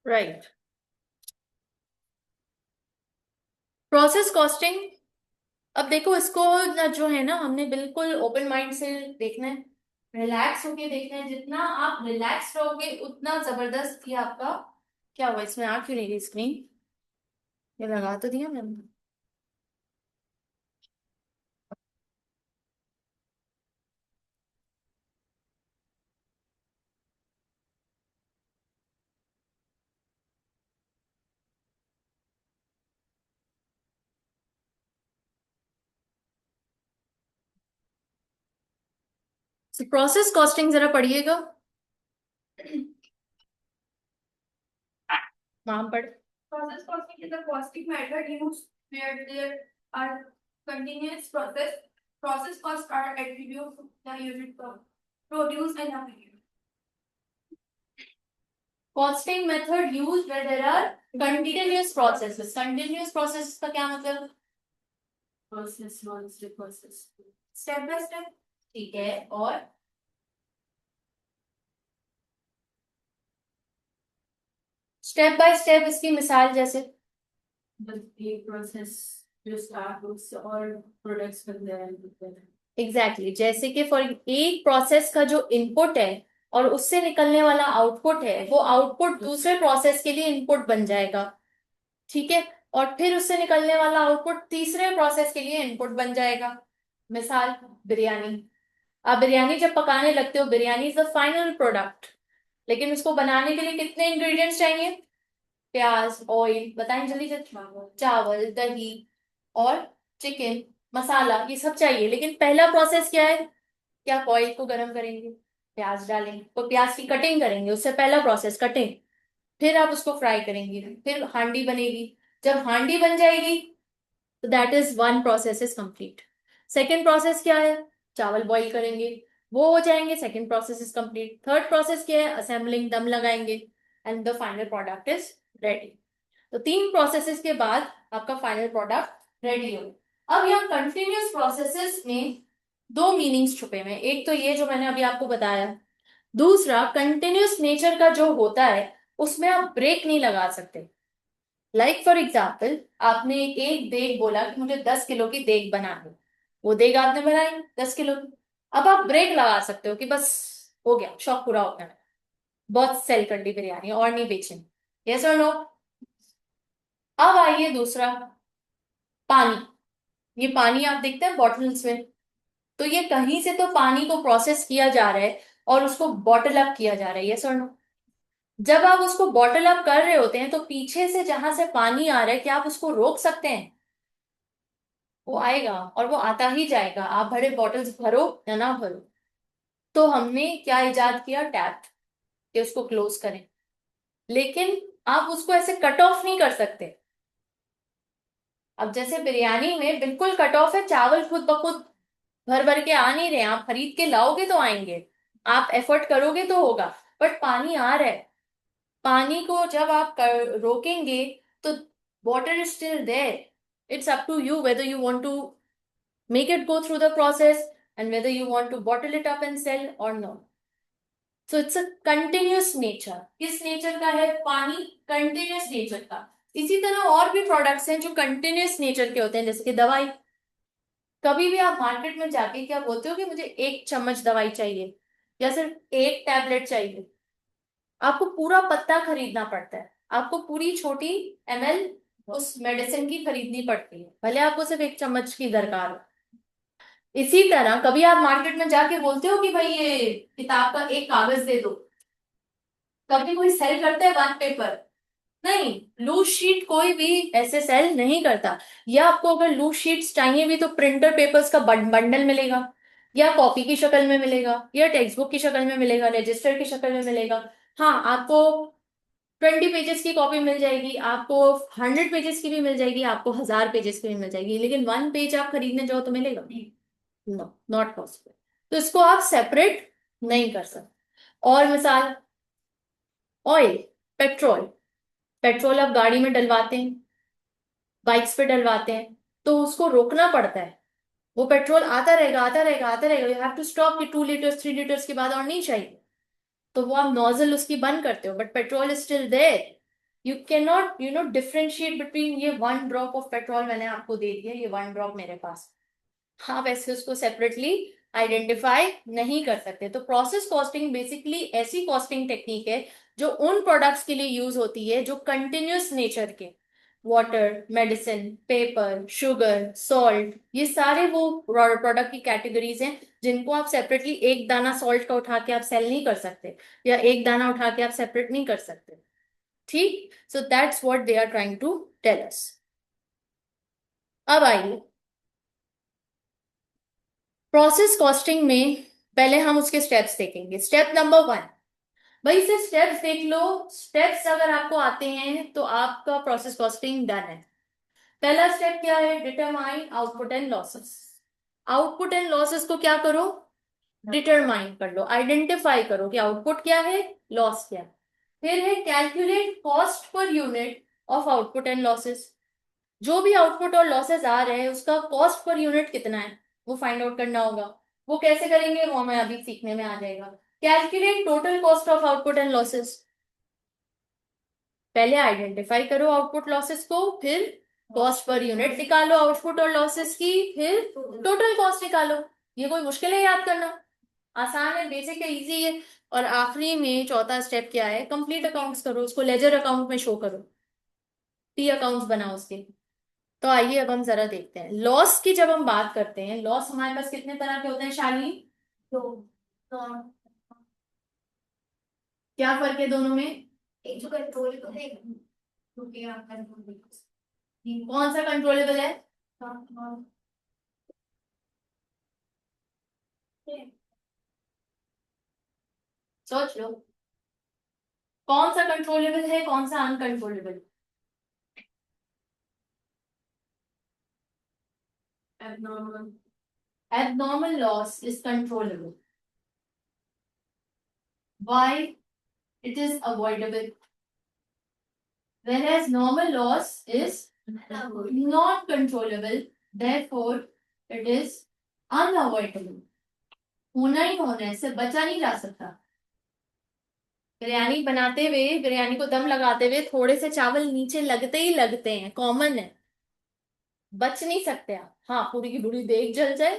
Right. Process costing. अब देखो इसको ना, जो है ना, हमने बिल्कुल ओपन माइंड से देखना है, रिलैक्स होके देखना है। जितना आप रिलैक्स रहोगे उतना जबरदस्त ही आपका। क्या हुआ, इसमें आ क्यों नहीं रही स्क्रीन? ये लगा तो दिया मैंने। प्रोसेस कॉस्टिंग जरा पढ़िएगा। नाम पढ़। Process costing is a costing method used where there are continuous process costs are attributed to the unit produce and appeal. Costing method used where there are continuous processes. Continuous processes का क्या मतलब? Process step by step। ठीक है, और step by step इसकी मिसाल जैसे एक प्रोसेस जो स्टार्ट गुड्स और प्रोडक्ट्स बनते हैं। एग्जैक्टली, जैसे कि फॉर एक प्रोसेस का जो इनपुट है और उससे निकलने वाला आउटपुट है, वो आउटपुट दूसरे प्रोसेस के लिए इनपुट बन जाएगा। ठीक है, और फिर उससे निकलने वाला आउटपुट तीसरे प्रोसेस के लिए इनपुट बन जाएगा। मिसाल, बिरयानी। आप बिरयानी जब पकाने लगते हो, biryani is the final product, लेकिन उसको बनाने के लिए कितने इंग्रेडिएंट्स चाहिए? प्याज, ऑयल, बताएं जल्दी से। चावल, दही और चिकन मसाला, ये सब चाहिए। लेकिन पहला प्रोसेस क्या है कि आप ऑयल को गर्म करेंगे, प्याज डालेंगे, तो प्याज की कटिंग करेंगे, उससे पहला प्रोसेस कटिंग। फिर आप उसको फ्राई करेंगे, फिर हांडी बनेगी। जब हांडी बन जाएगी तो that is one process is complete. Second process क्या है? चावल बॉईल करेंगे, वो हो जाएंगे, second process is complete. Third process क्या है? असेंबलिंग, दम लगाएंगे, and the final product is ready. तो तीन प्रोसेसेस के बाद आपका फाइनल प्रोडक्ट रेडी हो। अब यहाँ कंटिन्यूस प्रोसेसेस में दो मीनिंग्स छुपे हुए हैं। एक तो ये जो मैंने अभी आपको बताया, दूसरा कंटिन्यूस नेचर का जो होता है उसमें आप ब्रेक नहीं लगा सकते। लाइक फॉर एग्जाम्पल, आपने एक देग बोला कि मुझे 10 किलो की देग बना दो, वो देग आपने बनाई 10 किलो की। अब आप ब्रेक लगा सकते हो कि बस हो गया, शौक पूरा हो गया, बहुत सेल कर ली बिरयानी और नहीं बेचेंगे। यस और नो? अब आइए दूसरा, पानी। ये पानी आप देखते हैं बॉटल्स में, तो ये कहीं से तो पानी को प्रोसेस किया जा रहा है और उसको बॉटल अप किया जा रहा है। यस और नो? जब आप उसको बॉटल अप कर रहे होते हैं तो पीछे से जहां से पानी आ रहा है, क्या आप उसको रोक सकते हैं? वो आएगा और वो आता ही जाएगा, आप भरे बॉटल्स भरो या ना भरो। तो हमने क्या इजाद किया? टैप, कि उसको क्लोज करें। लेकिन आप उसको ऐसे कट ऑफ नहीं कर सकते। अब जैसे बिरयानी में बिल्कुल कट ऑफ है, चावल खुद ब खुद भर भर के आ नहीं रहे, आप खरीद के लाओगे तो आएंगे, आप एफर्ट करोगे तो होगा। बट पानी आ रहा है, पानी को जब आप रोकेंगे तो water is still there. It's up to you whether you want to make it go through the process and whether you want to bottle it up and sell or not. So it's a continuous nature। किस nature का है पानी? Continuous nature का। इसी तरह और भी products हैं जो कंटिन्यूस नेचर के होते हैं, जैसे कि दवाई। कभी भी आप मार्केट में जाके क्या बोलते हो कि मुझे 1 चम्मच दवाई चाहिए या सिर्फ एक टैबलेट चाहिए? आपको पूरा पत्ता खरीदना पड़ता है, आपको पूरी छोटी ml उस मेडिसिन की खरीदनी पड़ती है, भले आपको सिर्फ 1 चम्मच की दरकार हो। इसी तरह कभी आप मार्केट में जाके बोलते हो कि भाई ये किताब का एक कागज दे दो? कभी कोई सेल करता है वन पेपर? नहीं। लूज शीट कोई भी ऐसे सेल नहीं करता। या आपको अगर लूज शीट्स चाहिए भी तो प्रिंटर पेपर्स का बंडल मिलेगा, या कॉपी की शक्ल में मिलेगा, या टेक्स्ट बुक की शक्ल में मिलेगा, रजिस्टर की शक्ल में मिलेगा। हाँ, आपको 20 पेजेस की कॉपी मिल जाएगी, आपको 100 पेजेस की भी मिल जाएगी, आपको 1000 पेजेस की भी मिल जाएगी, लेकिन वन पेज आप खरीदने जाओ तो मिलेगा? No, not possible. तो इसको आप सेपरेट नहीं कर सकते। और मिसाल, ऑयल, पेट्रोल। पेट्रोल आप गाड़ी में डलवाते हैं, बाइक्स पे डलवाते हैं, तो उसको रोकना पड़ता है। वो पेट्रोल आता रहेगा, आता रहेगा, आता रहेगा, यू हैव टू स्टॉप कि 2 लीटर्स 3 लीटर्स के बाद और नहीं चाहिए, तो वो आप नोजल उसकी बंद करते हो, but petrol is still there. You can not differentiate between ये 1 ड्रॉप ऑफ पेट्रोल मैंने आपको दे दिया, ये 1 ड्रॉप मेरे पास, हाँ वैसे उसको सेपरेटली आइडेंटिफाई नहीं कर सकते। तो प्रोसेस कॉस्टिंग बेसिकली ऐसी कॉस्टिंग टेक्निक है जो उन प्रोडक्ट्स के लिए यूज होती है जो कंटिन्यूअस नेचर के, water, medicine, paper, sugar, salt, ये सारे वो प्रोडक्ट की कैटेगरीज हैं जिनको आप सेपरेटली एक दाना सॉल्ट का उठा के आप सेल नहीं कर सकते, या एक दाना उठा के आप सेपरेट नहीं कर सकते। ठीक, so that's what they are trying to tell us. अब आइए प्रोसेस कॉस्टिंग में, पहले हम उसके स्टेप्स देखेंगे। स्टेप नंबर 1, भाई से स्टेप्स देख लो। स्टेप्स अगर आपको आते हैं तो आपका प्रोसेस कॉस्टिंग डन है। पहला स्टेप क्या है? Determine output and losses. Output and losses को क्या करो? डिटरमाइन कर लो, आइडेंटिफाई करो कि आउटपुट क्या है, लॉस क्या है। फिर है calculate cost per unit of output and losses. जो भी आउटपुट और लॉसेस आ रहे हैं उसका कॉस्ट पर यूनिट कितना है वो फाइंड आउट करना होगा। वो कैसे करेंगे वो हमें अभी सीखने में आ जाएगा। Calculate total cost of output and losses. पहले आइडेंटिफाई करो आउटपुट लॉसेस को, फिर कॉस्ट पर यूनिट निकालो आउटपुट और लॉसेस की, फिर टोटल कॉस्ट निकालो। ये कोई मुश्किल है याद करना? आसान है, बेसिक है, इजी है। और आखिरी में चौथा स्टेप क्या है? कंप्लीट अकाउंट्स करो, उसको लेजर अकाउंट में शो करो, टी अकाउंट्स बनाओ उसके। तो आइए अब हम जरा देखते हैं लॉस की। जब हम बात करते हैं लॉस, हमारे पास कितने तरह के होते हैं शालिनी? दो। तो क्या फर्क है दोनों में? एक जो कंट्रोलेबल है, कौन सा कंट्रोलेबल है? सोच लो, कौन सा कंट्रोलेबल है, कौन सा uncontrollable? Abnormal. Abnormal loss is controllable. Why? It is avoidable, whereas normal loss is not controllable, therefore it is unavoidable। होना ही होना है, इससे बचा नहीं जा सकता। बिरयानी बनाते हुए, बिरयानी को दम लगाते हुए थोड़े से चावल नीचे लगते ही लगते हैं, कॉमन है, बच नहीं सकते आप। हाँ, पूरी की पूरी देग जल जाए,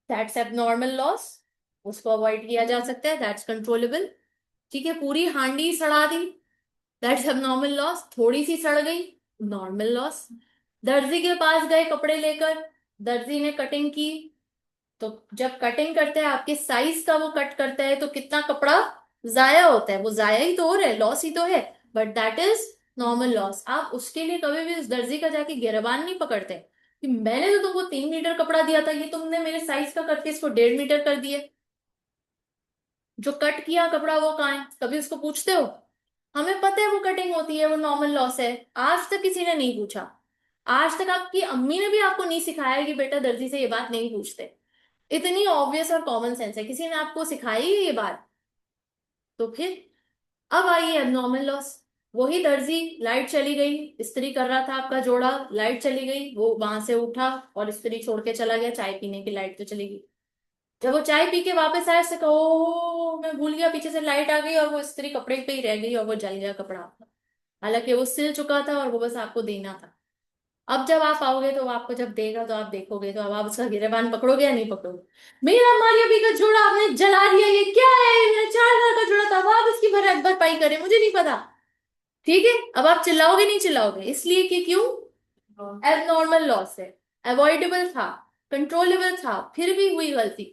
दैट्स एबनॉर्मल लॉस, उसको अवॉइड किया जा सकता है, दैट्स कंट्रोलेबल। ठीक है, पूरी हांडी सड़ा दी, दैट्स एबनॉर्मल लॉस। थोड़ी सी सड़ गई, नॉर्मल लॉस। दर्जी के पास गए कपड़े लेकर, दर्जी ने कटिंग की, तो जब कटिंग करते हैं आपके साइज का वो कट करता है तो कितना कपड़ा जाया होता है, वो जाया ही तो हो रहा है, लॉस ही तो है, but that is normal loss. आप उसके लिए कभी भी उस दर्जी का जाके गिरबान नहीं पकड़ते कि मैंने तो तुमको 3 मीटर कपड़ा दिया था, ये तुमने मेरे साइज का करके इसको 1.5 मीटर कर दिया। जो कट किया कपड़ा वो कहाँ है, कभी उसको पूछते हो? हमें पता है वो कटिंग होती है, वो नॉर्मल लॉस है, आज तक किसी ने नहीं पूछा। आज तक आपकी अम्मी ने भी आपको नहीं सिखाया कि बेटा दर्जी से ये बात नहीं पूछते। इतनी ऑब्वियस और कॉमन सेंस है, किसी ने आपको सिखाई है ये बात? तो फिर अब आइए एबनॉर्मल लॉस। वही दर्जी, लाइट चली गई, इस्त्री कर रहा था आपका जोड़ा, लाइट चली गई, वो वहां से उठा और इस्त्री छोड़ के चला गया, चाय पीने की, लाइट तो चली गई। जब वो चाय पी के वापस आया, से कहो मैं भूल गया, पीछे से लाइट आ गई और वो इस्त्री कपड़े पे ही रह गई और वो जल गया कपड़ा। हालांकि वो सिल चुका था और वो बस आपको देना था। अब जब आप आओगे तो वो आपको जब देगा तो आप देखोगे, तो अब आप उसका गिरेबान पकड़ोगे या नहीं पकड़ोगे? मेरा मारिया भी का जोड़ा आपने जला दिया, ये क्या है, ये मेरा 4 हजार का जोड़ा था, वो आप इसकी भरपाई करें, मुझे नहीं पता। ठीक है, अब आप चिल्लाओगे नहीं चिल्लाओगे, इसलिए कि क्यों? एबनॉर्मल लॉस है, अवॉइडेबल था, कंट्रोलेबल था, फिर भी हुई गलती।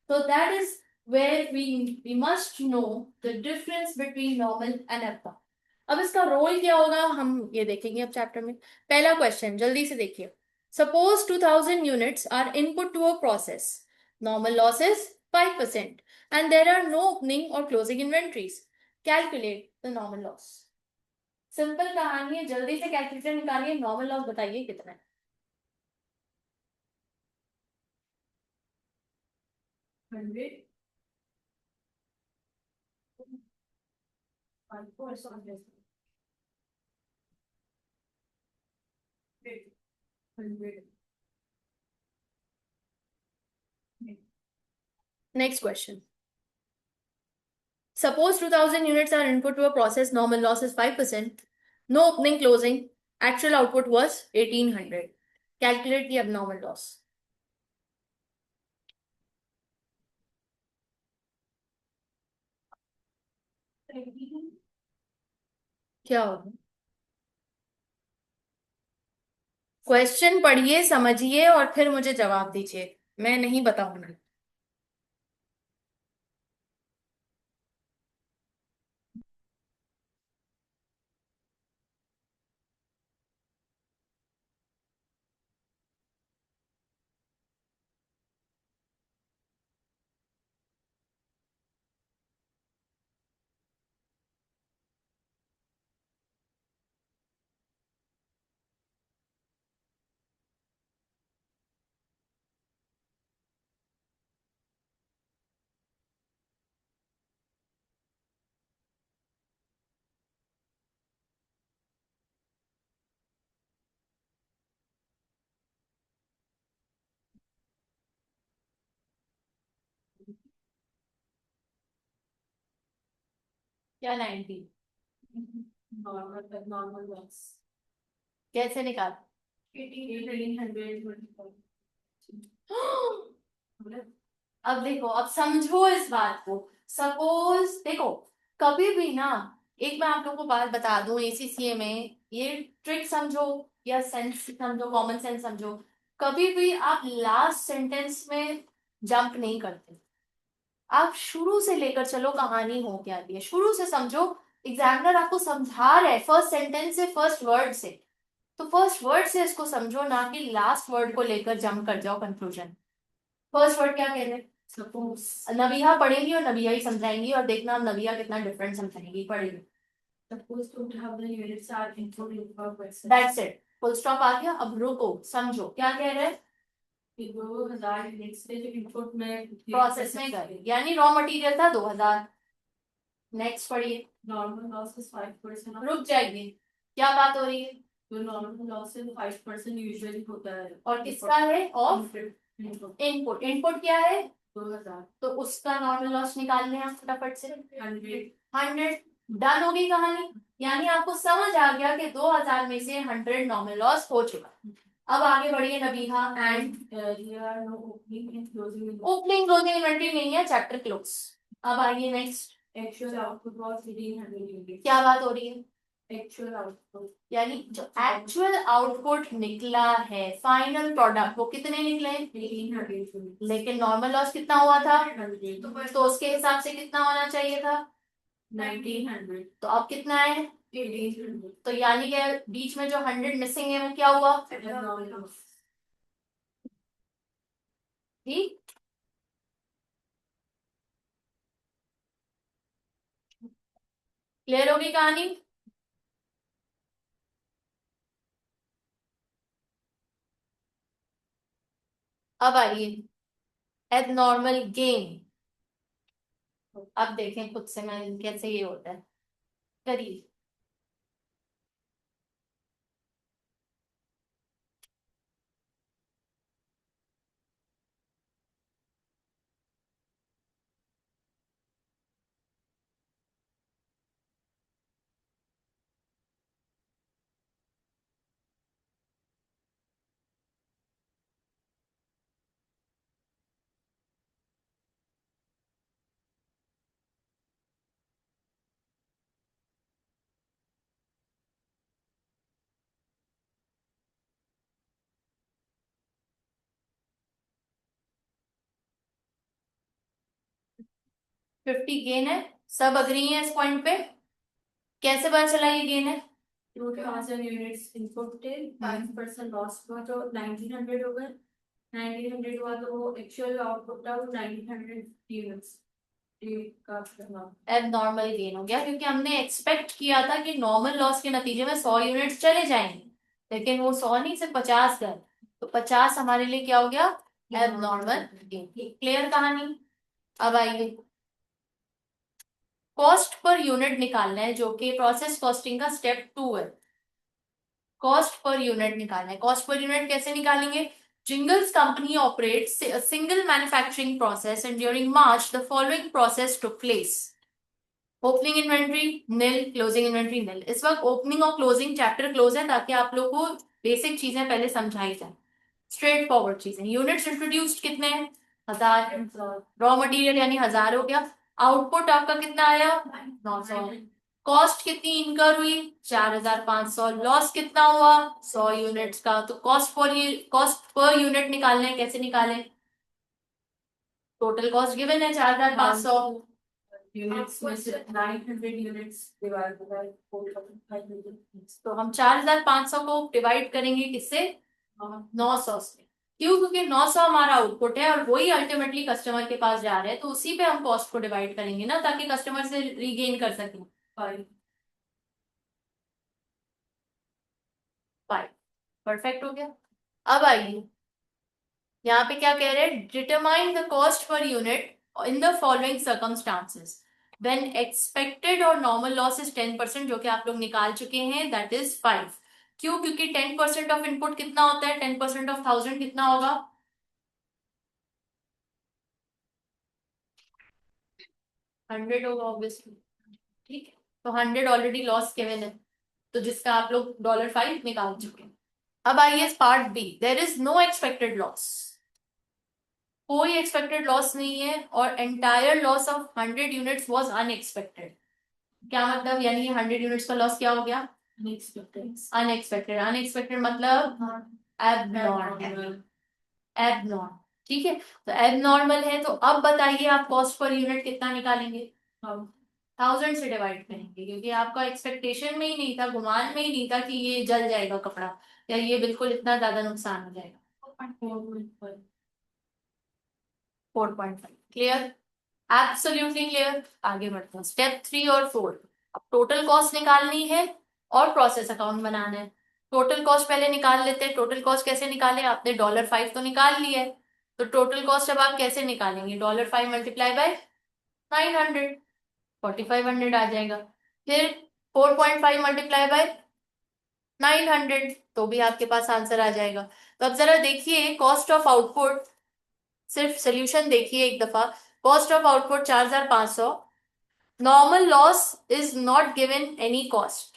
So that is where we must know the difference between normal and abnormal। अब इसका रोल क्या होगा हम ये देखेंगे अब चैप्टर में। पहला क्वेश्चन जल्दी से देखिए। Suppose 2000 units are input to a process, normal loss is 5% and there are no opening और closing inventories. Calculate the normal loss. Simple कहानी है, जल्दी से कैलकुलेटर निकालिए, नॉर्मल लॉस बताइए कितना है? 100। Next question. Suppose 2000 units are input to a process, normal loss is 5%. No opening closing, actual output was 1800, calculate the abnormal loss. क्या होगा? क्वेश्चन पढ़िए, समझिए और फिर मुझे जवाब दीजिए, मैं नहीं बताऊंगी। क्या 90? नॉर्मल नॉर्मल लॉस कैसे निकाल? 1800। अब देखो, अब समझो इस बात को। सपोज देखो, कभी भी ना, एक मैं आप लोगों को बात बता दूं, एसीसीए में ये ट्रिक समझो या सेंस समझो, कॉमन सेंस समझो, कभी भी आप लास्ट सेंटेंस में जंप नहीं करते। आप शुरू से लेकर चलो, कहानी हो क्या रही है, शुरू से समझो। एग्जामिनर आपको समझा रहे फर्स्ट सेंटेंस से, फर्स्ट वर्ड से, तो फर्स्ट वर्ड से इसको समझो, ना कि लास्ट वर्ड को लेकर जंप कर जाओ कंक्लूजन। फर्स्ट वर्ड क्या कह रहे हैं? सपोज। नबिया पढ़ेगी और नबिया ही समझाएंगी, और देखना हम नबिया कितना डिफरेंट समझाएंगी, पढ़ेगी। Suppose to have the units are included for questions. That's it, full stop आ गया। अब रुको, समझो क्या कह रहे हैं। कि 2000 यूनिट्स से जो इनपुट में प्रोसेस में गए, यानी रॉ मटेरियल था 2000। नेक्स्ट पढ़िए। Normal loss is 5%। रुक जाइए, क्या बात हो रही है? तो नॉर्मल लॉस इज 5% यूजुअली होता है, और किसका है? Of input. इनपुट क्या है? 2000। तो उसका नॉर्मल लॉस निकाल लें आप फटाफट से। 100। 100 डन हो गई कहानी। यानी आपको समझ आ गया कि 2000 में से 100 नॉर्मल लॉस हो चुका। अब आगे बढ़िए Nabiha. And opening closing inventory नहीं है, चैप्टर क्लोज। अब आइए नेक्स्ट। Actual output was 1800। क्या बात हो रही है? एक्चुअल आउटपुट यानी जो एक्चुअल आउटपुट निकला है, फाइनल प्रोडक्ट, वो कितने निकले? 1800। लेकिन नॉर्मल लॉस कितना हुआ था? 100। तो उसके हिसाब से कितना होना चाहिए था? 1900। तो अब कितना है? 1800। तो यानी कि बीच में जो 100 मिसिंग है, वो क्या हुआ? ठीक। क्लियर होगी कहानी? अब आइए एबनॉर्मल गेन। अब देखें खुद से मैं कैसे ये होता है, करिए। 50 गेन है, सब अग्री हैं इस पॉइंट पे? कैसे पता चला ये गेन है? 2000 यूनिट्स इनपुट थे, 5% लॉस हुआ तो 1900 हो गए। 1900 हुआ तो वो एक्चुअल आउटपुट था वो 1900 यूनिट्स का एबनॉर्मल गेन हो गया, क्योंकि हमने एक्सपेक्ट किया था कि नॉर्मल लॉस के नतीजे में 100 यूनिट्स चले जाएंगे, लेकिन वो 100 नहीं, सिर्फ 50 गए। तो 50 हमारे लिए क्या हो गया? Abnormal gain. क्लियर कहानी? अब आइए, कॉस्ट पर यूनिट निकालना है, जो कि प्रोसेस कॉस्टिंग का स्टेप 2 है। कॉस्ट पर यूनिट निकालना है। कॉस्ट पर यूनिट कैसे निकालेंगे? Jingles company operates a single manufacturing process, and during March, the following process took place. Opening inventory nil, closing inventory nil. इस वक्त ओपनिंग और closing chapter close है ताकि आप लोग को बेसिक चीजें पहले समझाई जाए, स्ट्रेट फॉरवर्ड चीजें। यूनिट्स इंट्रोड्यूस्ड कितने हैं? 1000। रॉ मटेरियल यानी 1000 हो गया। आउटपुट आपका कितना आया? 900। कॉस्ट कितनी इनकर हुई? 4500। लॉस कितना हुआ? 100 यूनिट्स का। तो कॉस्ट पर यूनिट निकालना है, कैसे निकालें? टोटल कॉस्ट गिवन है 4500 यूनिट्स में से 900 यूनिट्स डिवाइड बाय 4500, तो हम 4500 को डिवाइड करेंगे किससे? 900 से। क्यों? क्योंकि 900 हमारा आउटपुट है और वही अल्टीमेटली कस्टमर के पास जा रहे हैं, तो उसी पे हम कॉस्ट को डिवाइड करेंगे ना, ताकि कस्टमर से रीगेन कर सकें। 5 परफेक्ट हो गया। अब आइए, यहाँ पे क्या कह रहे हैं? Determine the cost per unit in the following circumstances when expected और नॉर्मल लॉस इज 10%, जो कि आप लोग निकाल चुके हैं, दैट इज 5। क्यों? क्योंकि 10% ऑफ इनपुट कितना होता है? 10% ऑफ 1000 कितना होगा? 100 होगा ऑब्वियसली। ठीक है, तो 100 ऑलरेडी लॉस गिवन है, तो जिसका आप लोग $5 निकाल चुके हैं। अब आइए part B, there is no expected loss. कोई एक्सपेक्टेड लॉस नहीं है और entire loss of 100 units was unexpected. क्या मतलब? यानी 100 यूनिट्स का लॉस क्या हो गया? अनएक्सपेक्टेड। अनएक्सपेक्टेड, अनएक्सपेक्टेड मतलब एबनॉर्मल। एबनॉर्मल, ठीक है। तो एबनॉर्मल है, तो अब बताइए आप कॉस्ट पर यूनिट कितना निकालेंगे? 1000 से डिवाइड करेंगे, क्योंकि आपका एक्सपेक्टेशन में ही नहीं था, गुमान में ही नहीं था कि ये जल जाएगा कपड़ा, या ये बिल्कुल इतना ज्यादा नुकसान हो जाएगा। 4.5 क्लियर? Absolutely clear. आगे बढ़ते हैं, स्टेप 3 और 4। अब टोटल कॉस्ट निकालनी है और प्रोसेस अकाउंट बनाना है। टोटल कॉस्ट पहले निकाल लेते हैं। टोटल कॉस्ट कैसे निकालें? आपने $5 तो निकाल लिया है, तो टोटल कॉस्ट अब आप कैसे निकालेंगे? $5 मल्टीप्लाई बाय 900, 4500 आ जाएगा। फिर 4.5 मल्टीप्लाई बाय 900, तो भी आपके पास आंसर आ जाएगा। तो अब जरा देखिए कॉस्ट ऑफ आउटपुट, सिर्फ सोल्यूशन देखिए एक दफा। Cost of output 4500। Normal loss is not given any cost.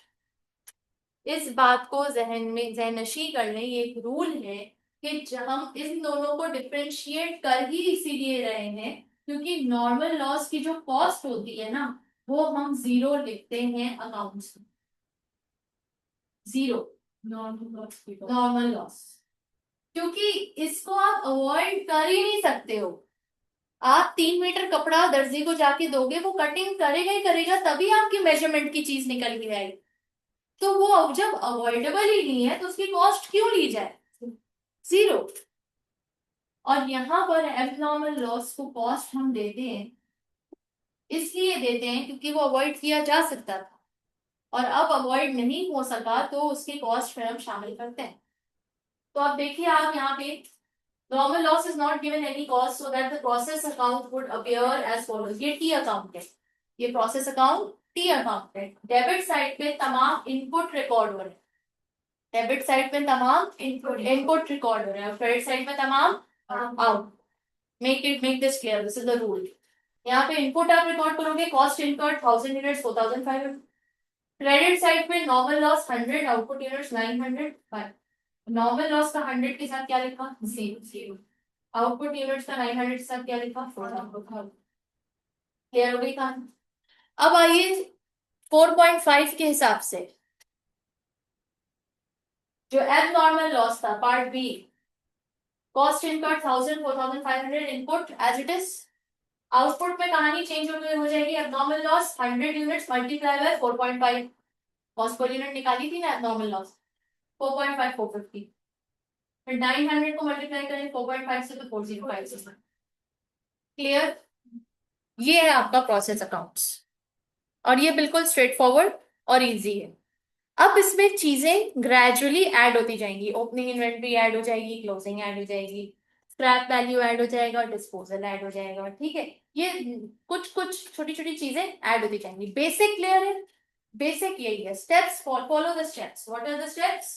इस बात को जहन में जहनशी कर लें, ये एक रूल है कि जब हम इन दोनों को डिफरेंशिएट कर ही इसीलिए रहे हैं क्योंकि नॉर्मल लॉस की जो कॉस्ट होती है ना, वो हम जीरो लिखते हैं अकाउंट्स में। जीरो नॉर्मल लॉस, क्योंकि इसको आप अवॉइड कर ही नहीं सकते हो। आप 3 मीटर कपड़ा दर्जी को जाके दोगे, वो कटिंग करेगा ही करेगा, तभी आपकी मेजरमेंट की चीज निकल के आएगी। तो वो अब जब अवॉइडेबल ही नहीं है तो उसकी कॉस्ट क्यों ली जाए? जीरो। और यहाँ पर एब्नॉर्मल लॉस को कॉस्ट हम देते हैं, इसलिए देते हैं क्योंकि वो अवॉइड किया जा सकता था, और अब अवॉइड नहीं हो सका तो उसकी कॉस्ट में हम शामिल करते हैं। तो अब देखिए आप यहाँ पे, normal loss is not given any cost so that the process account would appear as follows. ये टी अकाउंट है, ये प्रोसेस अकाउंट टी अकाउंट है। डेबिट साइड पे तमाम इनपुट रिकॉर्ड हो रहे हैं, डेबिट साइड पे तमाम इनपुट रिकॉर्ड हो रहे हैं, और क्रेडिट साइड पे तमाम out. Make this clear, this is the rule. यहाँ पे इनपुट आप रिकॉर्ड करोगे, cost incurred 1000 units 4500। Credit side पे normal loss 100, output units 900। Normal loss का 100 के साथ क्या लिखा? जीरो। आउटपुट यूनिट्स का 900 के साथ क्या लिखा? 4000। क्लियर हो गई कहानी? अब आइए 4.5 के हिसाब से, जो एब नॉर्मल लॉस था, part B. Cost incurred 1000, 4500, input as it is. Output में कहानी चेंज हो जाएगी। Abnormal loss 100 units multiply by 4.5। Cost per unit निकाली थी ना एबनॉर्मल लॉस, 4.5 450। फिर 900 को मल्टीप्लाई करें 4.5 से तो 405 से। क्लियर? ये है आपका प्रोसेस अकाउंट्स, और ये बिल्कुल स्ट्रेट फॉरवर्ड और इजी है। अब इसमें चीजें ग्रेजुअली ऐड होती जाएंगी। ओपनिंग इन्वेंट्री ऐड हो जाएगी, क्लोजिंग ऐड हो जाएगी, स्क्रैप वैल्यू ऐड हो जाएगा, डिस्पोजल ऐड हो जाएगा। ठीक है, ये कुछ कुछ छोटी छोटी चीजें ऐड होती जाएंगी। बेसिक क्लियर है? बेसिक यही है। Steps, follow the steps. What are the steps?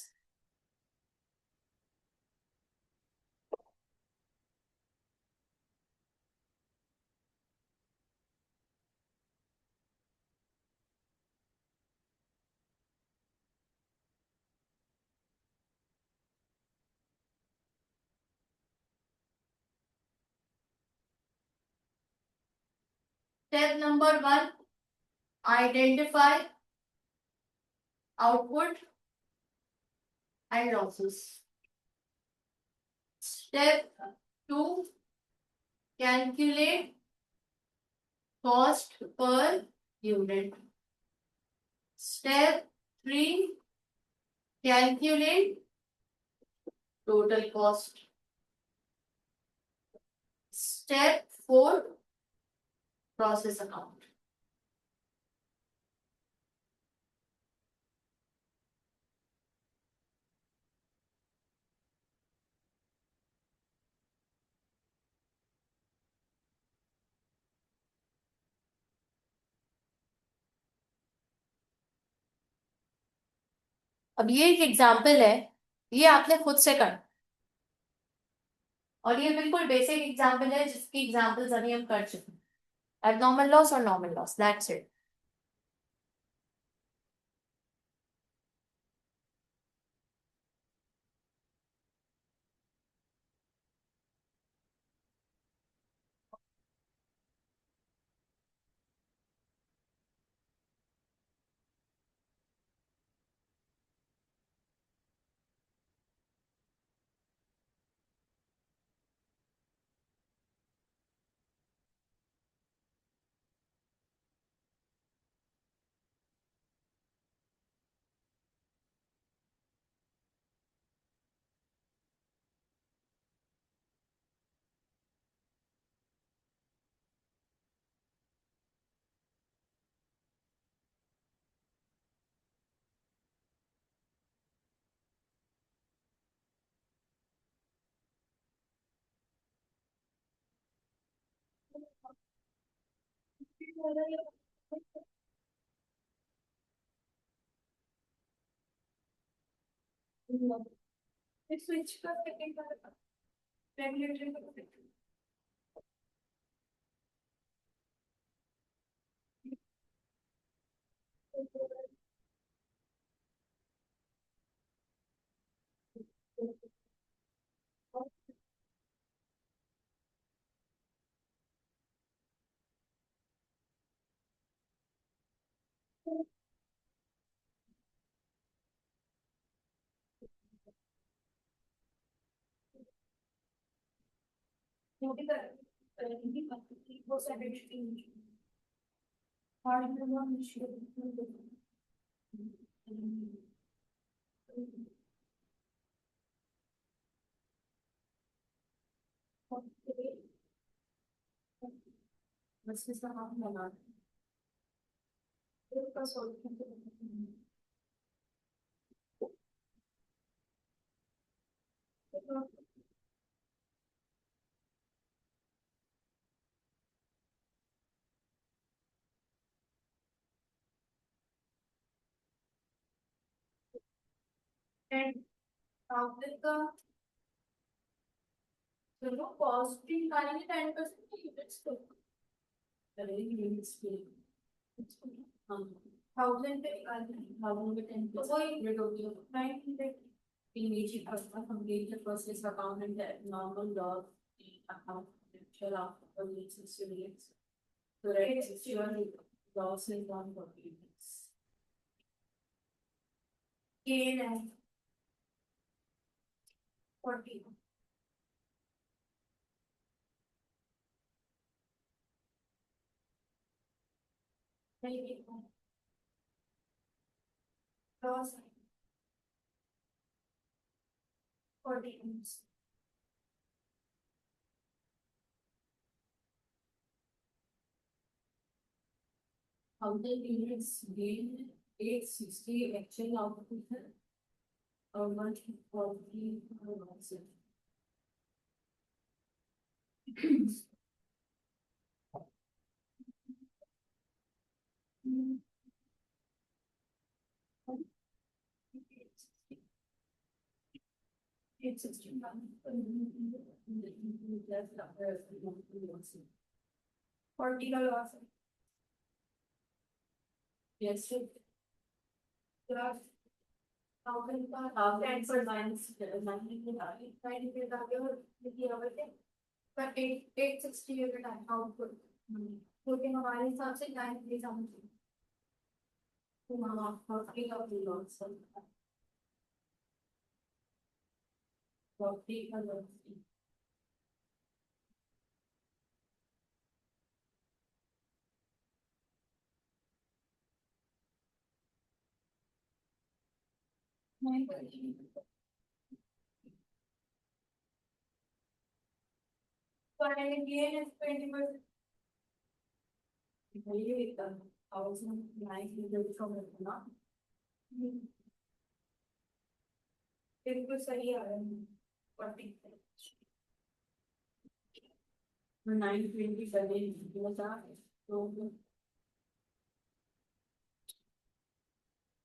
Step number 1, identify output and losses. Step 2, calculate cost per unit. Step 3, calculate total cost. Step 4, process account. अब ये एक एग्जाम्पल है, ये आपने खुद से करना, और ये बिल्कुल बेसिक एग्जाम्पल है जिसकी एग्जाम्पल्स अभी हम कर चुके हैं, एबनॉर्मल लॉस और normal loss, that's it. Switch कर सेकंड पर रेगुलेटरी वो सेपरेट और बस इसका हम बना का सॉल्यूशन एंड आफ्टर का चलो पॉजिटिव करेंगे 10% यूनिट्स को करेंगे यूनिट्स पे हाँ 1000 पे 1000 पे 10 तो वही रेट होती है 900 in which it has complete the process account and the normal log account actual after needs experience. So right, actual loss is 140 units. Gain and 40. Loss 40 units. How the units gain 860 actual output or 140 loss. It's 40 loss. Yes, sir. Thousand का 10 minus 90 but 860 unit output. क्योंकि हमारे हिसाब से time के हिसाब से तो हम आपका फ्री का फ्री लॉस फ्री का लॉस नहीं करेंगे। पढ़ाई किए हैं 20%। ये इतना थाउजेंड नाइन हंड्रेड का मिलना बिल्कुल सही आ रहा है। 40 920 करने बता तो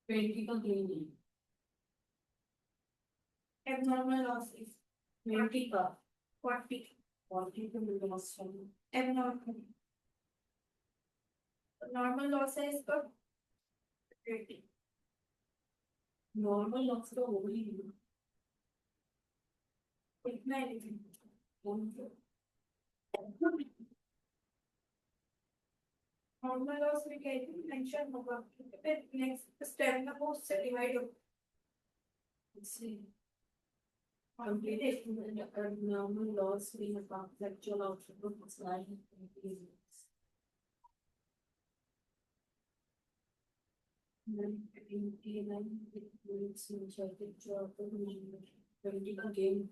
20 का गेन है। एबनॉर्मल लॉसेस 20 का 40 40 का लॉस है एबनॉर्मल नॉर्मल लॉस है इसका 20 नॉर्मल लॉस तो हो ही नहीं इतना ही नॉर्मल लॉस में क्या है मेंशन होगा फिर नेक्स्ट स्टेप में वो उससे डिवाइड होगा computation normal laws we have conceptual output slide game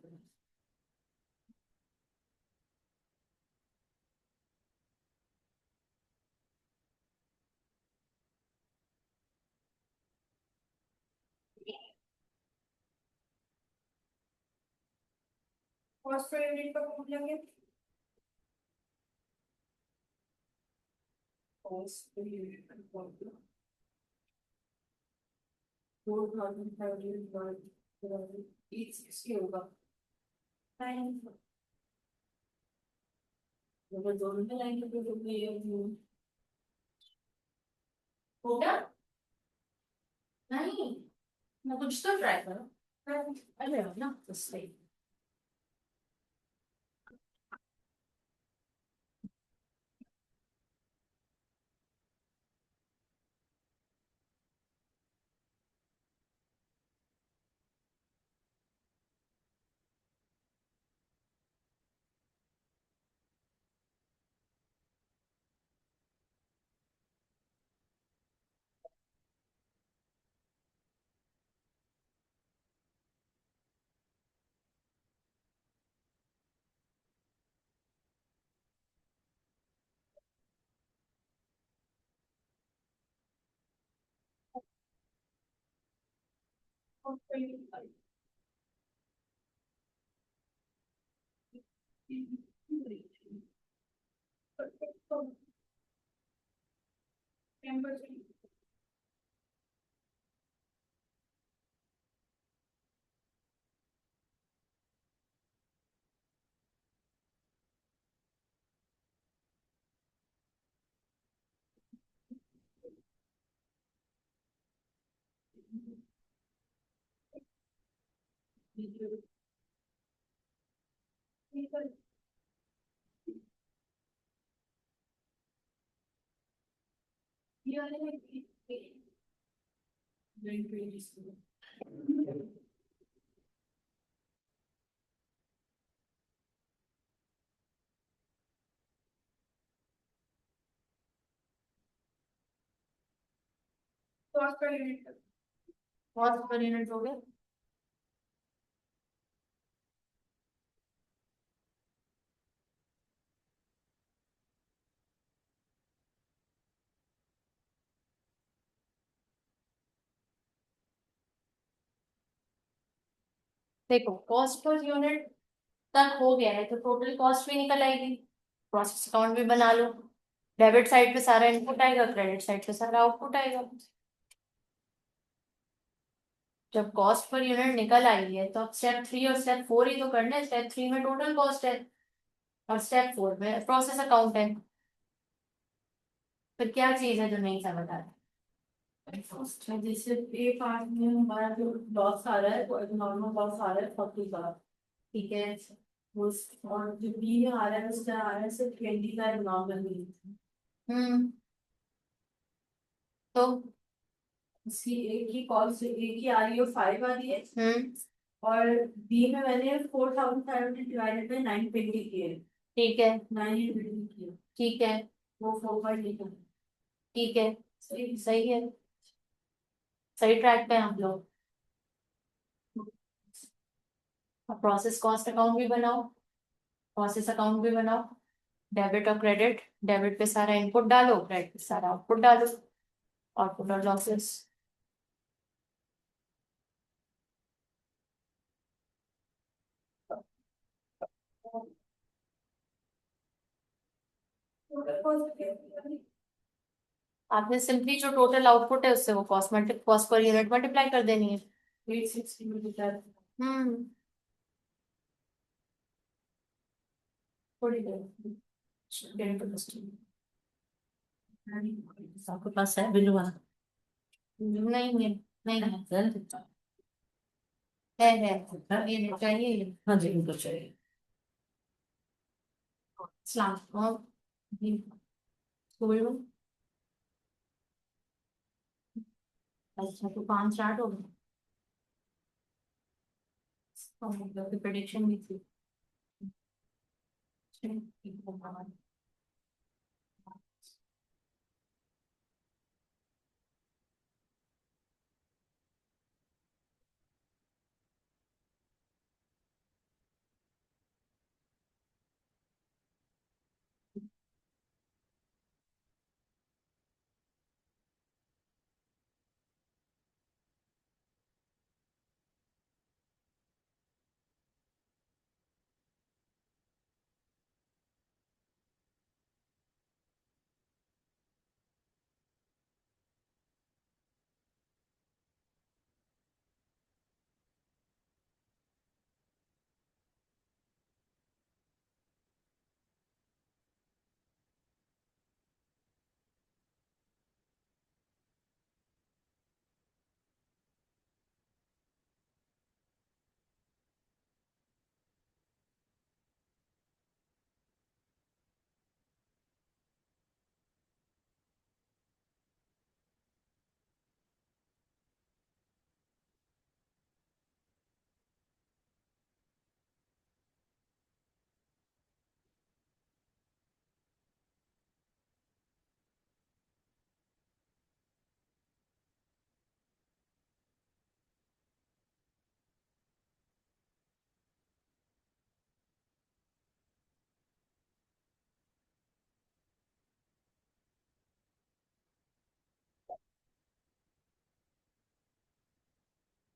cost per unit का फॉर्मूला क्या कॉस्ट पर यूनिट का फॉर्मूला 4500 860 होगा टाइम अगर दोनों में लाइन तो ये होगा नहीं मैं कुछ तो ट्राई करो अरे ना तो सही कॉस्ट पर यूनिट हो गया देखो कॉस्ट पर यूनिट तक हो गया है तो टोटल कॉस्ट भी निकल आएगी प्रोसेस अकाउंट भी बना लो डेबिट साइड पे सारा इनपुट आएगा क्रेडिट साइड पे सारा आउटपुट आएगा जब कॉस्ट पर यूनिट निकल आई है तो अब स्टेप 3 और स्टेप 4 ही तो करना है स्टेप 3 में टोटल कॉस्ट है और स्टेप 4 में प्रोसेस अकाउंट है फिर क्या चीज है जो नहीं समझ आ रहा फर्स्ट है जैसे एक पार्ट में हमारा जो लॉस आ रहा है वो नॉर्मल लॉस आ रहा है 40 का ठीक है उस और जो बी में आ रहा है उसका आ रहा है सिर्फ 20 का नॉर्मल हम्म। तो सी ए की कॉल से ए की आ रही है 5 आ रही है, हम्म। और बी में मैंने 4,500 डिवाइडेड बाई 920 किए, ठीक है। 920 किए, ठीक है। वो 4 लिखा। ठीक है। सही। सही है। सही ट्रैक पे हैं आप लोग। अब प्रोसेस कॉस्ट अकाउंट भी बनाओ, प्रोसेस अकाउंट भी बनाओ। डेबिट और क्रेडिट, डेबिट पे सारा इनपुट डालो, क्रेडिट पे सारा आउटपुट डालो। आउटपुट और लॉसेस। आपने सिंपली जो टोटल आउटपुट है उससे वो कॉस्ट पर यूनिट मल्टीप्लाई कर देनी है। 860 में लिखा है। हम्म। थोड़ी देर। डेढ़ तो बस ठीक आपके पास है बिल्लू वाला? है। नहीं है। नहीं है। है? है। ये चाहिए ये। हाँ जी, इनको चाहिए। सलाम। जी। स्कूल में। अच्छा तो काम स्टार्ट हो गया। प्रेडिक्शन भी थी।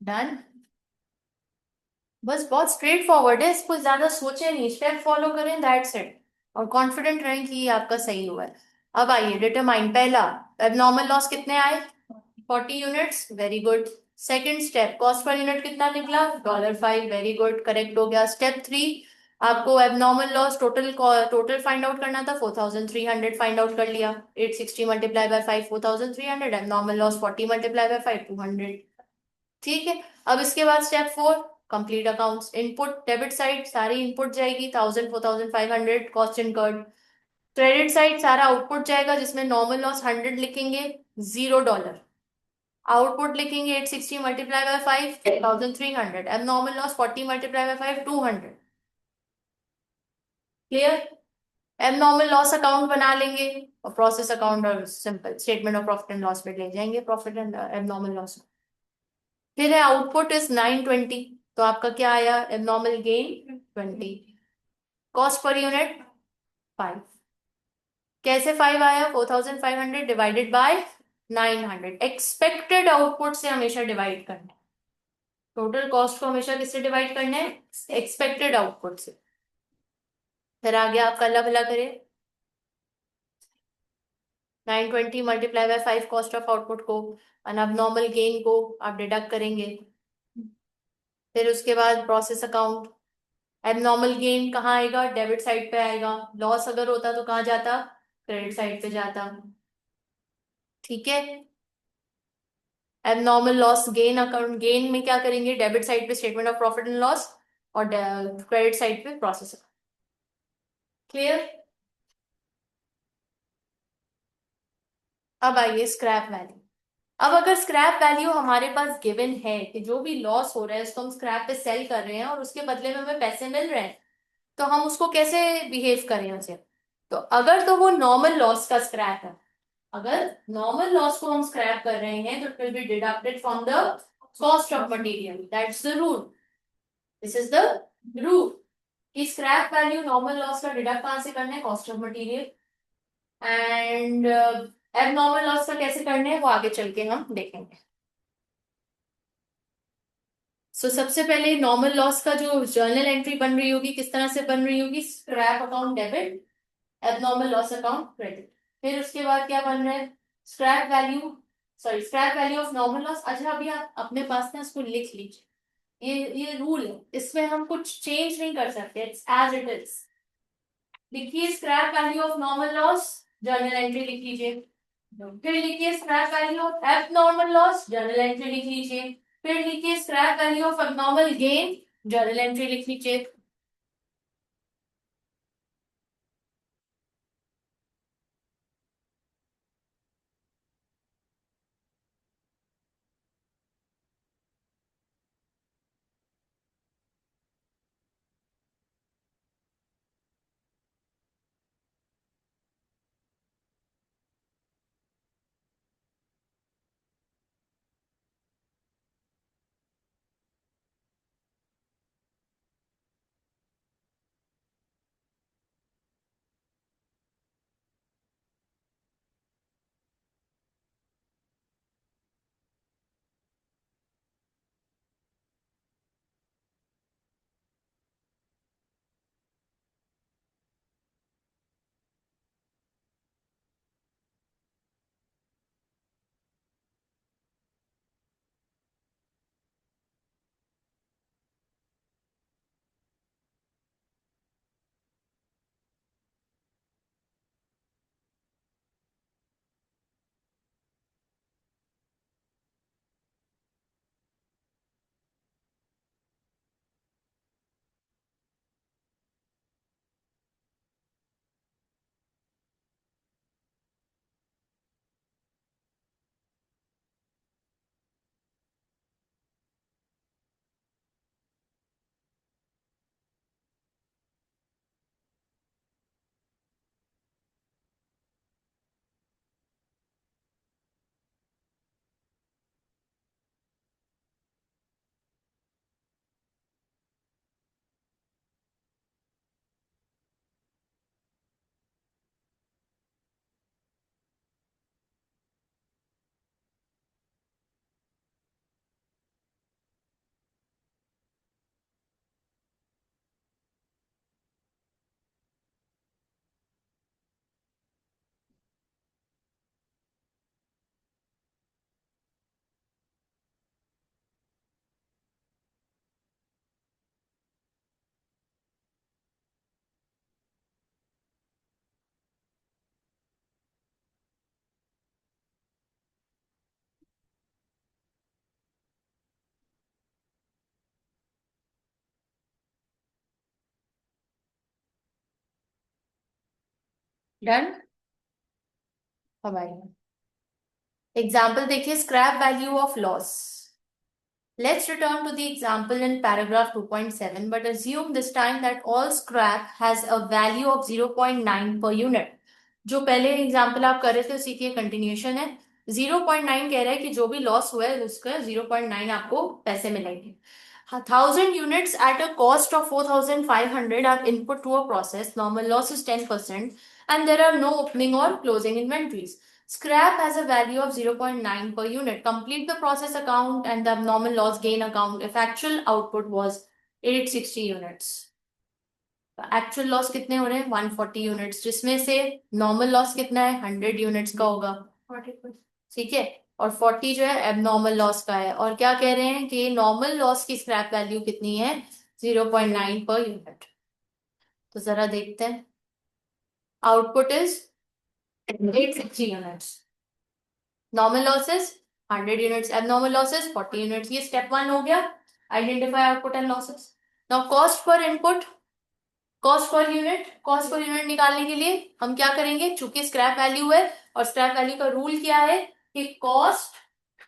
डन। बस बहुत स्ट्रेट फॉरवर्ड है, इसको ज्यादा सोचे नहीं, स्टेप फॉलो करें, दैट्स इट। और कॉन्फिडेंट रहें कि ये आपका सही हुआ है। अब आइए डिटरमाइन। पहला, एबनॉर्मल लॉस कितने आए? 40 units, very good. Second step, cost per unit कितना निकला? $5, वेरी गुड, करेक्ट हो गया। स्टेप 3, आपको abnormal loss total total find out करना था, 4300 फाइंड आउट कर लिया। 860 multiply by 5 4300, abnormal loss 40 multiply by 5 200। ठीक है। अब इसके बाद step 4, complete accounts. Input debit side सारी इनपुट जाएगी, 1000 4500 कॉस्ट इनकर्ड। क्रेडिट साइड सारा आउटपुट जाएगा, जिसमें नॉर्मल लॉस 100 लिखेंगे, $0। आउटपुट लिखेंगे 860 multiply by 5 1300, abnormal loss 40 multiply by 5 200। Clear? Abnormal loss account बना लेंगे और प्रोसेस अकाउंट और simple statement of profit and loss पे ले जाएंगे प्रॉफिट एंड एबनॉर्मल लॉस। फिर है आउटपुट इज 920, तो आपका क्या आया? Abnormal gain 20। Cost per unit 5। कैसे 5 आया? 4500 डिवाइडेड बाय 900। एक्सपेक्टेड आउटपुट से हमेशा डिवाइड करना है। टोटल कॉस्ट को हमेशा किससे डिवाइड करना है? एक्सपेक्टेड आउटपुट से। फिर आगे आप अल्लाह भला करें। 920 multiply by 5 cost of output को, अब नॉर्मल गेन को आप डिडक्ट करेंगे। फिर उसके बाद प्रोसेस अकाउंट। एबनॉर्मल गेन कहाँ आएगा? डेबिट साइड पे आएगा। लॉस अगर होता तो कहाँ जाता? क्रेडिट साइड पे जाता। ठीक है। Abnormal loss gain account, gain में क्या करेंगे? डेबिट साइड पे statement of profit and loss, और क्रेडिट साइड पे प्रोसेस। क्लियर? अब आइए स्क्रैप वैल्यू। अब अगर स्क्रैप वैल्यू हमारे पास गिवन है कि जो भी लॉस हो रहा है उसको हम स्क्रैप पे सेल कर रहे हैं और उसके बदले में हमें पैसे मिल रहे हैं, तो हम उसको कैसे बिहेव करें उसे। तो अगर तो वो नॉर्मल लॉस का स्क्रैप है, अगर नॉर्मल लॉस को हम स्क्रैप कर रहे हैं तो it will be deducted from the cost of material. That's the rule, this is the rule कि स्क्रैप वैल्यू नॉर्मल लॉस का डिडक्ट कहां से करना है, cost of material. And abnormal loss का कैसे करना है वो आगे चल के हम देखेंगे। सबसे पहले नॉर्मल लॉस का जो जर्नल एंट्री बन रही होगी किस तरह से बन रही होगी, scrap account debit, abnormal loss account credit. फिर उसके बाद क्या बन रहा है, scrap value, sorry scrap value of normal loss. अच्छा अभी आप अपने पास ना इसको लिख लीजिए, ये रूल है, इसमें हम कुछ चेंज नहीं कर सकते, इट्स एज इट इज। लिखिए scrap value of normal loss, journal entry लिख लीजिए। फिर लिखिए scrap value of abnormal loss, journal entry लिख लीजिए। फिर लिखिए scrap value of abnormal gain, journal entry लिख लीजिए। डन। अब आइए एग्जाम्पल देखिए, scrap value of loss. Let's return to the example in paragraph 2.7, but assume this time that all scrap has a value of 0.9 per unit. जो पहले example आप कर रहे थे उसी की कंटिन्यूशन है। 0.9 कह रहा है कि जो भी लॉस हुआ है उसका 0.9 आपको पैसे मिलेंगे। 1,000 units at a cost of 4,500 are input to a process. Normal loss is 10%, and there are no opening or closing inventories. Scrap has a value of 0.9 per unit. Complete the process account and the abnormal loss gain account if actual output was 860 units. Actual loss कितने हो रहे हैं 140 units, जिसमें से normal loss कितना है 100 units का होगा, ठीक है। और 40 जो है एबनॉर्मल लॉस का है। और क्या कह रहे हैं कि नॉर्मल लॉस की स्क्रैप वैल्यू कितनी है 0.9 पर यूनिट। तो जरा देखते हैं, output is 860 units, normal losses 100 units, abnormal losses 40 units. ये स्टेप 1 हो गया, identify output and losses. Now cost per input, cost per unit निकालने के लिए हम क्या करेंगे, चूंकि स्क्रैप वैल्यू है और स्क्रैप वैल्यू का रूल क्या है कि cost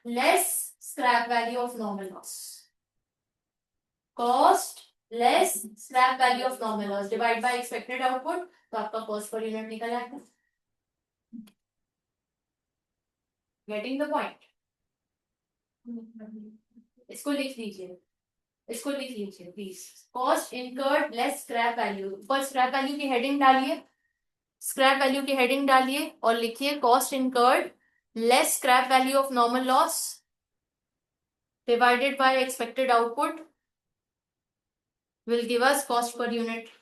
less scrap value of normal loss, cost less scrap value of normal loss divide by expected output, तो आपका कॉस्ट पर यूनिट निकल आएगा। Getting the point? इसको लिख लीजिए, इसको लिख लीजिए please. Cost incurred less scrap value, पर स्क्रैप वैल्यू की हेडिंग डालिए, स्क्रैप वैल्यू की हेडिंग डालिए और लिखिए cost incurred less scrap value of normal loss divided by expected output will give us cost per unit.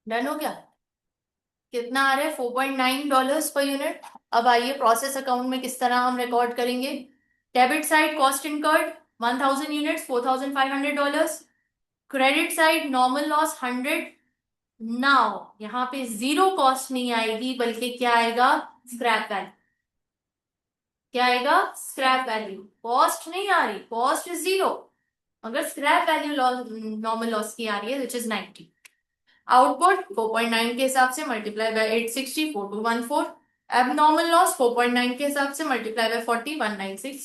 Done हो गया? कितना आ रहा है? $4.9 पर यूनिट। अब आइए प्रोसेस अकाउंट में किस तरह हम रिकॉर्ड करेंगे। Debit side cost incurred 1000 units $4,500, credit side normal loss 100। Now यहाँ पे जीरो कॉस्ट नहीं आएगी बल्कि क्या आएगा, स्क्रैप वैल्यू। क्या आएगा, स्क्रैप वैल्यू। कॉस्ट नहीं आ रही, कॉस्ट इज जीरो, अगर स्क्रैप वैल्यू नॉर्मल लॉस की आ रही है विच इज 90। आउटपुट 4.9 के हिसाब से मल्टीप्लाई बाय 860 4214। एबनॉर्मल लॉस 4.9 के हिसाब से मल्टीप्लाई बाय 40 196।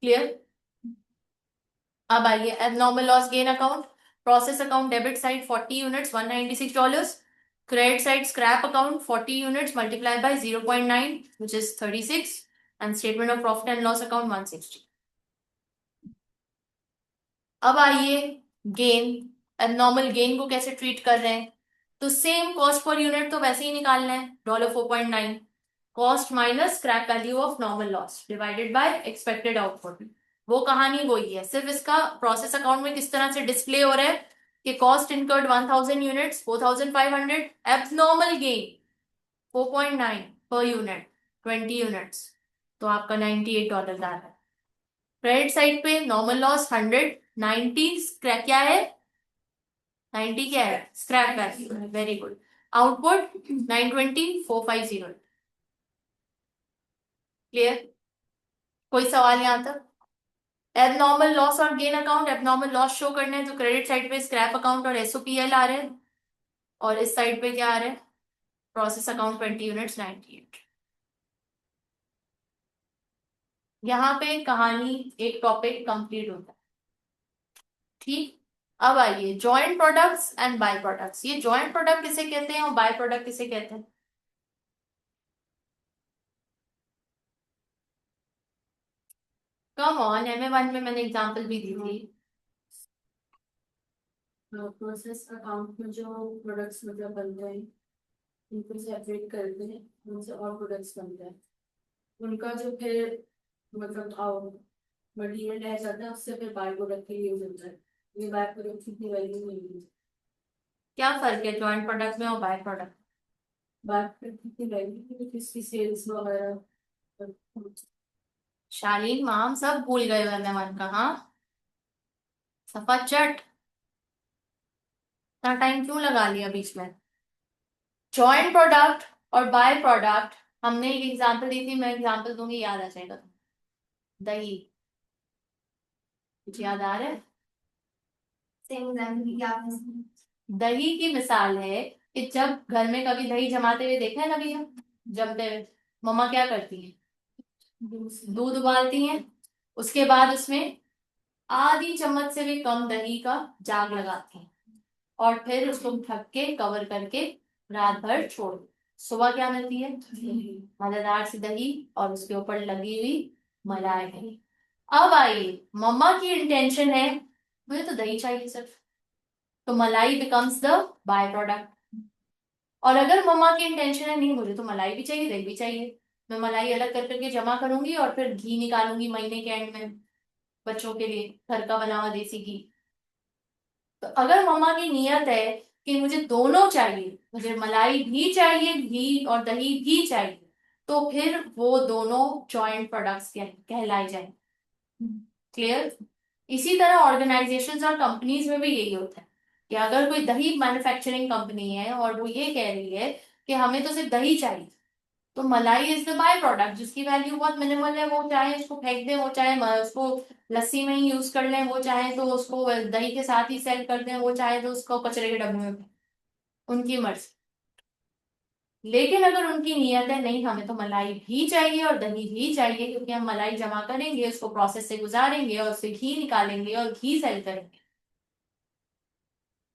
क्लियर? अब आइए abnormal loss gain account. Process account debit side 40 units $196, credit side scrap account 40 units multiply bye 0.9 which is 36 and statement of profit and loss account 160। अब आइए gain, abnormal gain को कैसे treat कर रहे हैं। तो सेम कॉस्ट पर यूनिट तो वैसे ही निकालना है, $4.9 cost minus scrap value of normal loss divided by expected output. वो कहानी वही है, सिर्फ इसका प्रोसेस अकाउंट में किस तरह से डिस्प्ले हो रहा है कि cost incurred 1000 units 4500, abnormal gain 4.9 per unit 20 units, तो आपका $98 आ रहा है। क्रेडिट साइड पे नॉर्मल लॉस 100, 90 क्या है, 90 क्या है, scrap value. Very good. Output 920 450। Clear? कोई सवाल यहाँ तक? एबनॉर्मल लॉस और gain account, abnormal loss show करने हैं तो क्रेडिट साइड पे स्क्रैप अकाउंट और एसओपीएल आ रहे हैं, और इस साइड पे क्या आ रहा है, प्रोसेस अकाउंट 20 यूनिट्स 98। यहाँ पे कहानी एक टॉपिक कंप्लीट होता है। ठीक, अब आइए joint products and by products. ये जॉइंट प्रोडक्ट किसे कहते हैं और बाय प्रोडक्ट किसे कहते हैं? कम ऑन, MA1 में मैंने एग्जांपल भी दी थी। प्रोसेस अकाउंट में जो प्रोडक्ट्स मतलब बनते हैं उनको सेपरेट करते हैं, उनसे और प्रोडक्ट्स बनते हैं, उनका जो फिर मतलब मटेरियल रह जाता है उससे फिर बाय प्रोडक्ट के लिए यूज होता है। ये बाय प्रोडक्ट की वैल्यू नहीं है। क्या फर्क है जॉइंट प्रोडक्ट में और बाय प्रोडक्ट? बाय प्रोडक्ट की वैल्यू किसकी सेल्स वगैरह। शालीन माम सब भूल गए MA1 का, हाँ सफा चट, इतना टाइम क्यों लगा लिया बीच में। जॉइंट प्रोडक्ट और बाय प्रोडक्ट, हमने एक एग्जांपल दी थी, मैं एग्जांपल दूंगी याद आ जाएगा। दही, कुछ याद आ रहा है? सेम एग्जांपल क्या? दही की मिसाल है कि जब घर में कभी दही जमाते हुए देखा है कभी, जमते हुए मम्मा क्या करती है, दूध उबालती हैं, उसके बाद उसमें आधी चम्मच से भी कम दही का जाग लगाती हैं, और फिर उसको ढक के कवर करके रात भर छोड़ दो। सुबह क्या मिलती है? मजेदार सी दही और उसके ऊपर लगी हुई मलाई। अब आइए, मम्मा की इंटेंशन है मुझे तो दही चाहिए सिर्फ, तो मलाई बिकम्स द बाय प्रोडक्ट। और अगर मम्मा की इंटेंशन है नहीं मुझे तो मलाई भी चाहिए दही भी चाहिए, मैं मलाई अलग कर करके जमा करूंगी और फिर घी निकालूंगी महीने के एंड में बच्चों के लिए, घर का बना हुआ देसी घी। तो अगर मम्मा की नियत है कि मुझे दोनों चाहिए, मुझे मलाई भी चाहिए घी और दही भी चाहिए, तो फिर वो दोनों जॉइंट प्रोडक्ट्स कहलाए जाएंगे। क्लियर? इसी तरह ऑर्गेनाइजेशंस और कंपनीज में भी यही होता है कि अगर कोई दही मैन्युफैक्चरिंग कंपनी है और वो ये कह रही है कि हमें तो सिर्फ दही चाहिए, तो मलाई इज द बाय प्रोडक्ट जिसकी वैल्यू बहुत मिनिमल है, वो चाहे उसको फेंक दें, वो चाहे उसको लस्सी में ही यूज कर लें, वो चाहे तो उसको दही के साथ ही सेल कर दें, वो चाहे तो उसको कचरे के डब्बे में फेंक, उनकी मर्जी। लेकिन अगर उनकी नियत है नहीं हमें तो मलाई भी चाहिए और दही भी चाहिए, क्योंकि हम मलाई जमा करेंगे, उसको प्रोसेस से गुजारेंगे और उससे घी निकालेंगे और घी सेल करेंगे,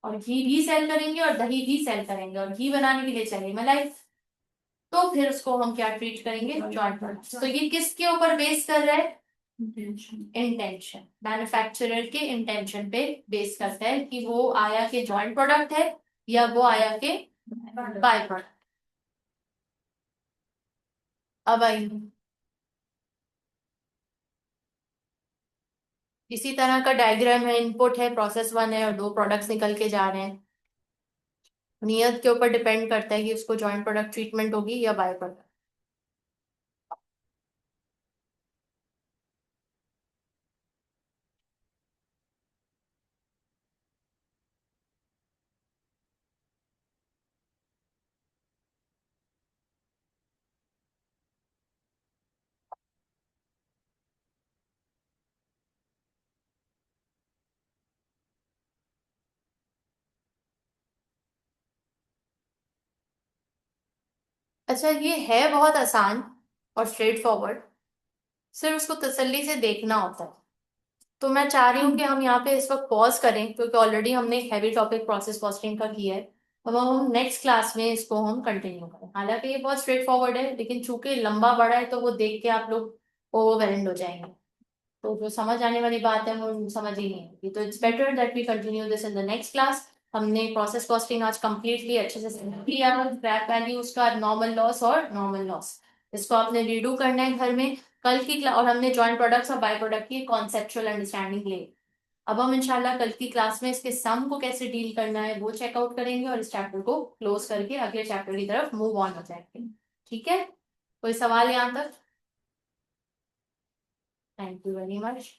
और घी भी सेल करेंगे और दही भी सेल करेंगे, और घी बनाने के लिए चाहिए मलाई, तो फिर उसको हम क्या ट्रीट करेंगे? Joint product. तो ये किसके ऊपर बेस कर रहा है? इंटेंशन, मैन्युफैक्चरर के इंटेंशन पे बेस करता है कि वो आया के जॉइंट प्रोडक्ट है या वो आया के बाय प्रोडक्ट। अब आई, इसी तरह का डायग्राम है, इनपुट है, प्रोसेस वन है और दो प्रोडक्ट्स निकल के जा रहे हैं। नियत के ऊपर डिपेंड करता है कि उसको जॉइंट प्रोडक्ट ट्रीटमेंट होगी या बाय प्रोडक्ट। अच्छा, ये है बहुत आसान और स्ट्रेट फॉरवर्ड, सिर्फ उसको तसल्ली से देखना होता है। तो मैं चाह रही हूँ कि हम यहाँ पे इस वक्त पॉज करें, क्योंकि ऑलरेडी हमने एक हैवी टॉपिक प्रोसेस कॉस्टिंग का किया है। अब हम नेक्स्ट क्लास में इसको हम कंटिन्यू करें। हालांकि ये बहुत स्ट्रेट फॉरवर्ड है, लेकिन चूंकि लंबा बड़ा है तो वो देख के आप लोग ओवरवेल्म्ड हो जाएंगे, तो जो समझ आने वाली बात है वो समझ ही नहीं आएगी। तो it's better that we continue this in the next class. हमने प्रोसेस कॉस्टिंग आज कंप्लीटली अच्छे से समझ लिया, स्क्रैप वैल्यूज का नॉर्मल लॉस और नॉर्मल लॉस, इसको आपने रीडू करना है घर में कल की क्लास। और हमने जॉइंट प्रोडक्ट्स और बाय प्रोडक्ट की कॉन्सेप्चुअल अंडरस्टैंडिंग ली। अब हम इंशाल्लाह कल की क्लास में इसके सम को कैसे डील करना है वो चेकआउट करेंगे और इस चैप्टर को क्लोज करके अगले चैप्टर की तरफ मूव ऑन हो जाएंगे। ठीक है? कोई सवाल यहाँ तक? Thank you very much.